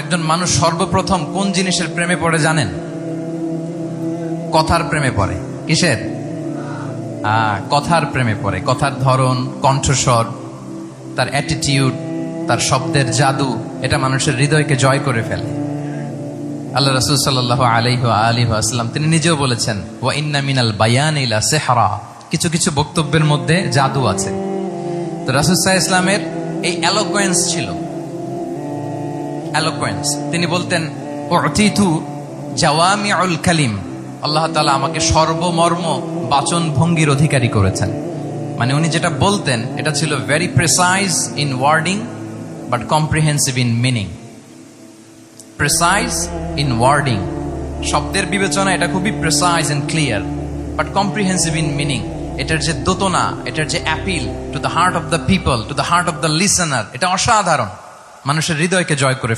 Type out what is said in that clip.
একজন মানুষ সর্বপ্রথম কোন জিনিসের প্রেমে পড়ে জানেন? কথার প্রেমে পড়ে। কিসের? কথার প্রেমে পড়ে। কথার ধরন, কণ্ঠস্বর, তার অ্যাটিটিউড, তার শব্দের জাদু, এটা মানুষের হৃদয়কে জয় করে ফেলে। আল্লাহ রাসূল সাল্লাল্লাহু আলাইহি ওয়া আলিহি ওয়াসাল্লাম তিনি নিজেও বলেছেন, ওয়া ইন্না মিনাল বায়ানি লা সিহরা, কিছু কিছু বক্তব্যের মধ্যে জাদু আছে। তো রাসূল সাল্লাল্লাহু আলাইহি ওয়াসাল্লামের এই এলোকোয়েন্স ছিল, এলোকোয়েন্স। তিনি বলতেন, উতিতু জাওয়ামিউল কালিম, আল্লাহ তাআলা আমাকে সর্বমর্ম বাচন ভঙ্গির অধিকারী করেছেন। মানে উনি যেটা বলতেন এটা ছিল very precise in wording but comprehensive in meaning. Precise in wording, শব্দের বিবেচনা এটা খুবই precise and clear, but comprehensive in meaning. এটার যে দোতনা, এটার যে appeal to the heart of the people, to the heart of the listener, এটা অসাধারণ, মানুষের হৃদয়কে জয় করে